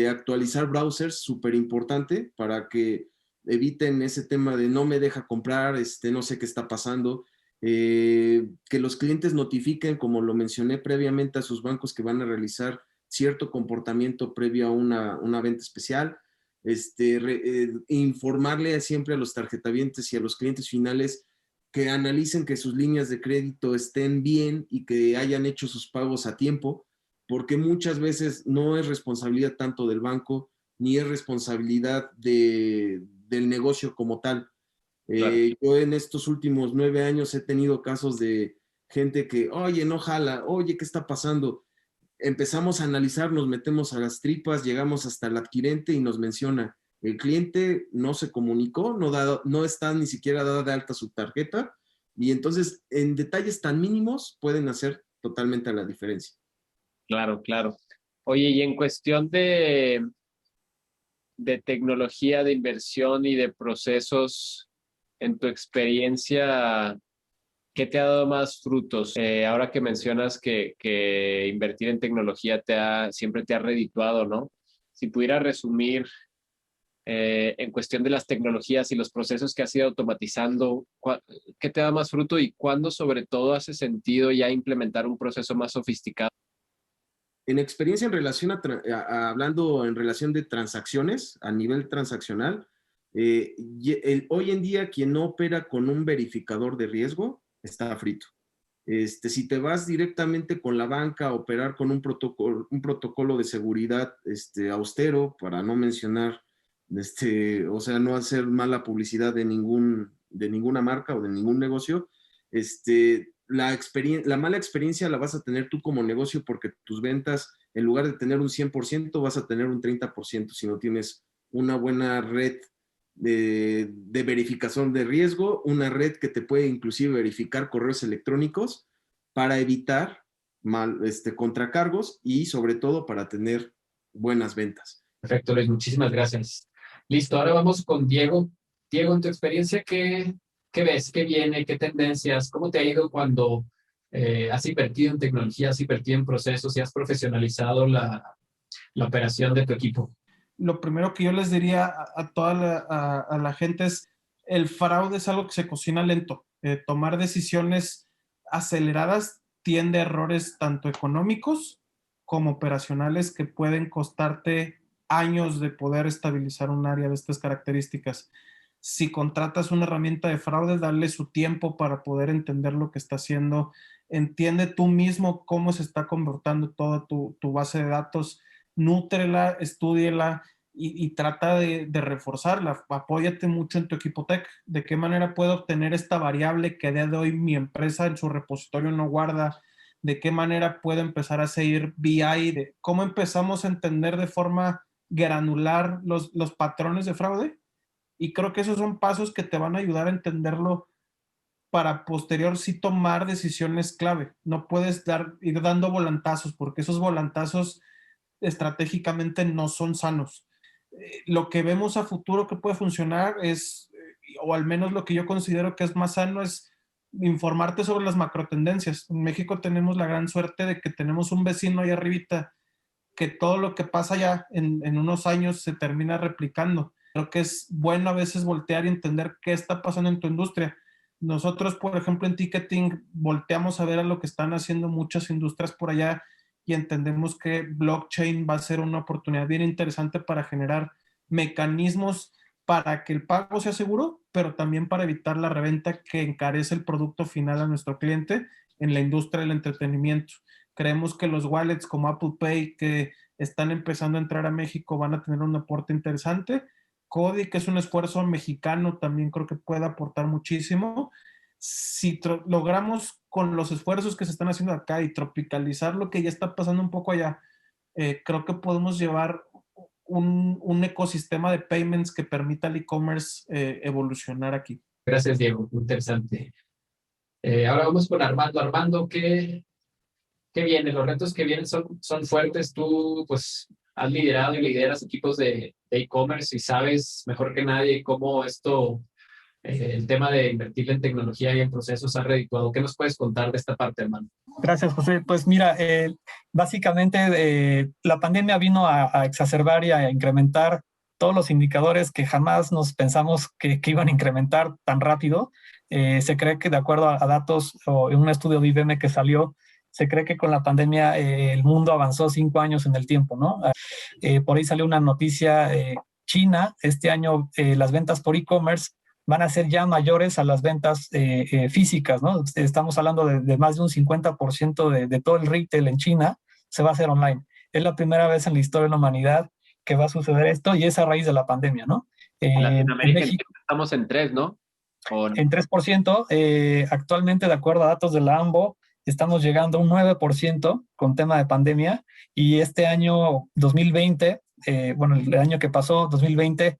Actualizar browsers, súper importante para que eviten ese tema de no me deja comprar, no sé qué está pasando. Que los clientes notifiquen, como lo mencioné previamente, a sus bancos que van a realizar cierto comportamiento previo a una venta especial. Informarle siempre a los tarjetavientes y a los clientes finales que analicen que sus líneas de crédito estén bien y que hayan hecho sus pagos a tiempo, porque muchas veces no es responsabilidad tanto del banco, ni es responsabilidad del negocio como tal. Claro. Yo en estos últimos 9 años he tenido casos de gente que, oye, no jala, oye, ¿qué está pasando? Empezamos a analizar, nos metemos a las tripas, llegamos hasta el adquirente y nos menciona, El cliente no se comunicó, no está ni siquiera dada de alta su tarjeta, y entonces en detalles tan mínimos pueden hacer totalmente la diferencia. Claro, claro. Oye, y en cuestión de tecnología, de inversión y de procesos, en tu experiencia, ¿qué te ha dado más frutos? Ahora que mencionas que invertir en tecnología siempre te ha redituado, ¿no? Si pudiera resumir en cuestión de las tecnologías y los procesos que has ido automatizando, ¿qué te da más fruto y cuándo sobre todo hace sentido ya implementar un proceso más sofisticado? En experiencia en relación hablando en relación de transacciones, a nivel transaccional, hoy en día quien no opera con un verificador de riesgo está frito. Si te vas directamente con la banca a operar con un protocolo de seguridad austero, para no mencionar, o sea, no hacer mala publicidad de ninguna marca o de ningún negocio, la mala experiencia la vas a tener tú como negocio, porque tus ventas, en lugar de tener un 100%, vas a tener un 30% si no tienes una buena red de verificación de riesgo, una red que te puede inclusive verificar correos electrónicos para evitar contracargos y sobre todo para tener buenas ventas. Perfecto, Luis, muchísimas gracias. Listo, ahora vamos con Diego. Diego, en tu experiencia, ¿qué ves? ¿Qué viene? ¿Qué tendencias? ¿Cómo te ha ido cuando has invertido en tecnología, has invertido en procesos y has profesionalizado la operación de tu equipo? Lo primero que yo les diría a toda la gente es: el fraude es algo que se cocina lento. Tomar decisiones aceleradas tiende a errores tanto económicos como operacionales que pueden costarte años de poder estabilizar un área de estas características. Si contratas una herramienta de fraude, dale su tiempo para poder entender lo que está haciendo. Entiende tú mismo cómo se está comportando toda tu base de datos. Nútrela, estúdiela y trata de reforzarla. Apóyate mucho en tu equipo tech. ¿De qué manera puedo obtener esta variable que a día de hoy mi empresa en su repositorio no guarda? ¿De qué manera puedo empezar a seguir BI? ¿De cómo empezamos a entender de forma granular los patrones de fraude? Y creo que esos son pasos que te van a ayudar a entenderlo para posterior sí tomar decisiones clave. No puedes ir dando volantazos, porque esos volantazos estratégicamente no son sanos. Lo que vemos a futuro que puede funcionar es, o al menos lo que yo considero que es más sano, es informarte sobre las macrotendencias. En México tenemos la gran suerte de que tenemos un vecino ahí arribita que todo lo que pasa ya en unos años se termina replicando. Creo que es bueno a veces voltear y entender qué está pasando en tu industria. Nosotros, por ejemplo, en ticketing volteamos a ver a lo que están haciendo muchas industrias por allá y entendemos que blockchain va a ser una oportunidad bien interesante para generar mecanismos para que el pago sea seguro, pero también para evitar la reventa que encarece el producto final a nuestro cliente en la industria del entretenimiento. Creemos que los wallets como Apple Pay, que están empezando a entrar a México, van a tener un aporte interesante. Cody, que es un esfuerzo mexicano, también creo que puede aportar muchísimo. Si logramos con los esfuerzos que se están haciendo acá y tropicalizar lo que ya está pasando un poco allá, creo que podemos llevar un ecosistema de payments que permita al e-commerce evolucionar aquí. Gracias, Diego. Muy interesante. Ahora vamos con Armando. Armando, ¿qué viene? Los retos que vienen son fuertes. Tú, pues, has liderado y lideras equipos de e-commerce y sabes mejor que nadie cómo el tema de invertir en tecnología y en procesos ha redituado. ¿Qué nos puedes contar de esta parte, hermano? Gracias, José. Pues mira, básicamente la pandemia vino a exacerbar y a incrementar todos los indicadores que jamás nos pensamos que iban a incrementar tan rápido. Se cree que, de acuerdo a datos o en un estudio de IBM que salió, se cree que con la pandemia el mundo avanzó 5 años en el tiempo, ¿no? Por ahí salió una noticia, China, este año las ventas por e-commerce van a ser ya mayores a las ventas físicas, ¿no? Estamos hablando de más de un 50% de todo el retail en China se va a hacer online. Es la primera vez en la historia de la humanidad que va a suceder esto y es a raíz de la pandemia, ¿no? En Latinoamérica en México, estamos en 3, ¿no? En 3%. Actualmente, de acuerdo a datos de la AMBO, estamos llegando a un 9% con tema de pandemia y este año 2020, bueno, el año que pasó, 2020,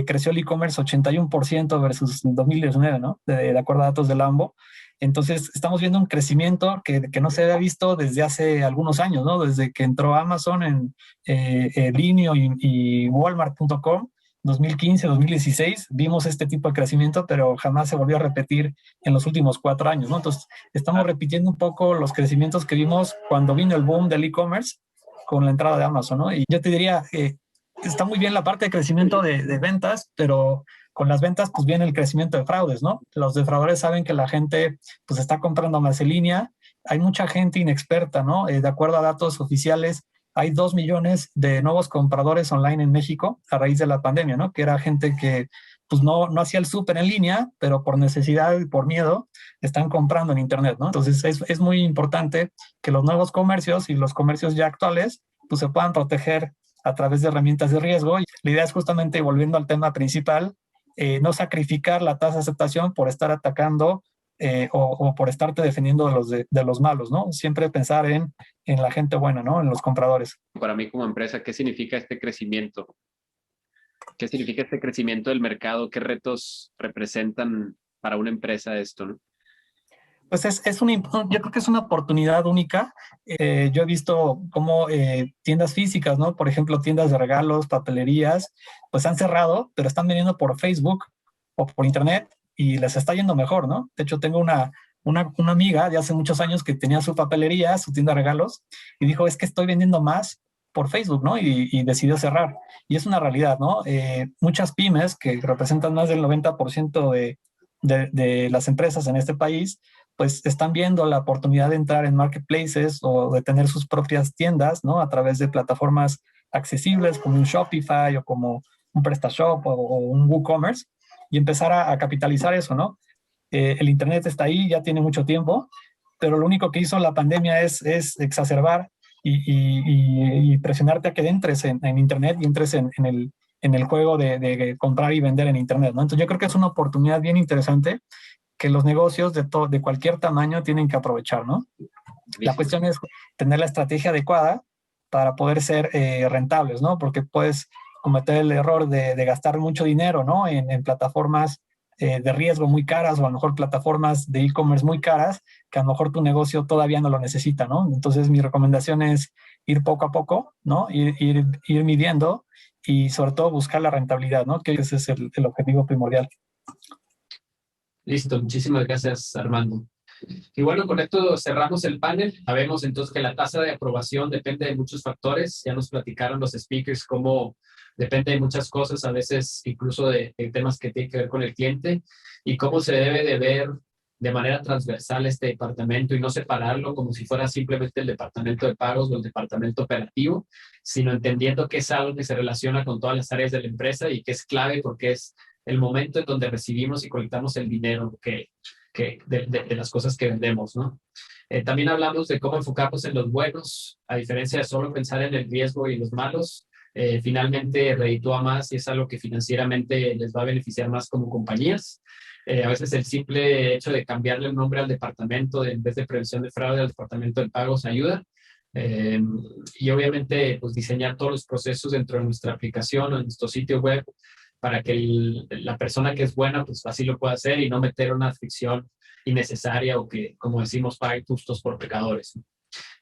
creció el e-commerce 81% versus 2019, ¿no? De acuerdo a datos de Lambo. Entonces, estamos viendo un crecimiento que no se había visto desde hace algunos años, ¿no? Desde que entró Amazon en Linio y Walmart.com, 2015, 2016, vimos este tipo de crecimiento, pero jamás se volvió a repetir en los últimos 4 años, ¿no? Entonces, estamos repitiendo un poco los crecimientos que vimos cuando vino el boom del e-commerce con la entrada de Amazon, ¿no? Y yo te diría, está muy bien la parte de crecimiento de ventas, pero con las ventas pues viene el crecimiento de fraudes, ¿no? Los defraudadores saben que la gente pues está comprando más en línea. Hay mucha gente inexperta, ¿no? De acuerdo a datos oficiales, hay 2 millones de nuevos compradores online en México a raíz de la pandemia, ¿no? Que era gente que pues no hacía el súper en línea, pero por necesidad y por miedo están comprando en internet, ¿no? Entonces es muy importante que los nuevos comercios y los comercios ya actuales pues se puedan proteger a través de herramientas de riesgo. Y la idea es justamente, volviendo al tema principal, no sacrificar la tasa de aceptación por estar atacando o por estarte defendiendo de los malos, ¿no? Siempre pensar en la gente buena, ¿no? En los compradores. Para mí como empresa, ¿qué significa este crecimiento? ¿Qué significa este crecimiento del mercado? ¿Qué retos representan para una empresa esto, no? Pues yo creo que es una oportunidad única. Yo he visto cómo tiendas físicas, ¿no? Por ejemplo, tiendas de regalos, papelerías, pues han cerrado, pero están vendiendo por Facebook o por internet y les está yendo mejor, ¿no? De hecho, tengo una amiga de hace muchos años que tenía su papelería, su tienda de regalos, y dijo, es que estoy vendiendo más por Facebook, ¿no? Y decidió cerrar. Y es una realidad, ¿no? Muchas pymes, que representan más del 90% de las empresas en este país, pues están viendo la oportunidad de entrar en marketplaces o de tener sus propias tiendas, ¿no? A través de plataformas accesibles como un Shopify o como un PrestaShop o un WooCommerce y empezar a capitalizar eso, ¿no? El Internet está ahí, ya tiene mucho tiempo, pero lo único que hizo la pandemia es exacerbar y presionarte a que entres en Internet y entres en el juego de comprar y vender en Internet, ¿no? Entonces yo creo que es una oportunidad bien interesante que los negocios de cualquier tamaño tienen que aprovechar, ¿no? La cuestión es tener la estrategia adecuada para poder ser rentables, ¿no? Porque puedes cometer el error de gastar mucho dinero, ¿no? En plataformas de riesgo muy caras o a lo mejor plataformas de e-commerce muy caras que a lo mejor tu negocio todavía no lo necesita, ¿no? Entonces mi recomendación es ir poco a poco, ¿no? Ir midiendo y sobre todo buscar la rentabilidad, ¿no? Que ese es el objetivo primordial. Listo, muchísimas gracias, Armando. Y bueno, con esto cerramos el panel. Sabemos entonces que la tasa de aprobación depende de muchos factores. Ya nos platicaron los speakers cómo depende de muchas cosas, a veces incluso de temas que tienen que ver con el cliente y cómo se debe de ver de manera transversal este departamento y no separarlo como si fuera simplemente el departamento de pagos o el departamento operativo, sino entendiendo que es algo que se relaciona con todas las áreas de la empresa y que es clave porque es el momento en donde recibimos y colectamos el dinero de las cosas que vendemos, ¿no? También hablamos de cómo enfocarnos en los buenos, a diferencia de solo pensar en el riesgo y los malos. Finalmente reditúa más y es algo que financieramente les va a beneficiar más como compañías. A veces el simple hecho de cambiarle el nombre al departamento en vez de prevención de fraude al departamento de pagos ayuda. Y obviamente pues diseñar todos los procesos dentro de nuestra aplicación o en nuestro sitio web para que la persona que es buena pues así lo pueda hacer y no meter una fricción innecesaria o que, como decimos, pague justos por pecadores, ¿no?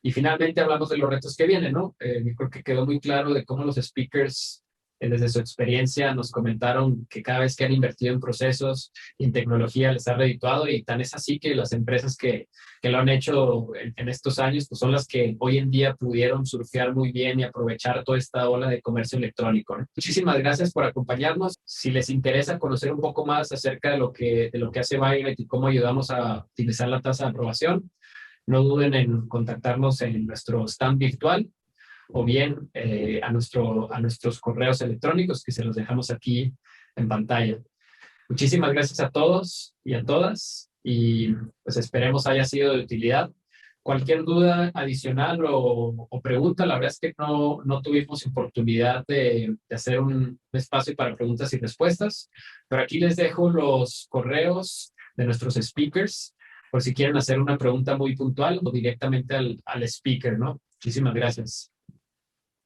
Y finalmente hablamos de los retos que vienen, ¿no? Yo creo que quedó muy claro de cómo los speakers, desde su experiencia, nos comentaron que cada vez que han invertido en procesos y en tecnología les ha redituado y tan es así que las empresas que lo han hecho en estos años pues son las que hoy en día pudieron surfear muy bien y aprovechar toda esta ola de comercio electrónico, ¿no? Muchísimas gracias por acompañarnos. Si les interesa conocer un poco más acerca de lo que hace Bionet y cómo ayudamos a optimizar la tasa de aprobación, no duden en contactarnos en nuestro stand virtual o bien a nuestros correos electrónicos que se los dejamos aquí en pantalla. Muchísimas gracias a todos y a todas y pues esperemos haya sido de utilidad. Cualquier duda adicional o pregunta, la verdad es que no tuvimos oportunidad de hacer un espacio para preguntas y respuestas, pero aquí les dejo los correos de nuestros speakers por si quieren hacer una pregunta muy puntual o directamente al speaker, ¿no? Muchísimas gracias.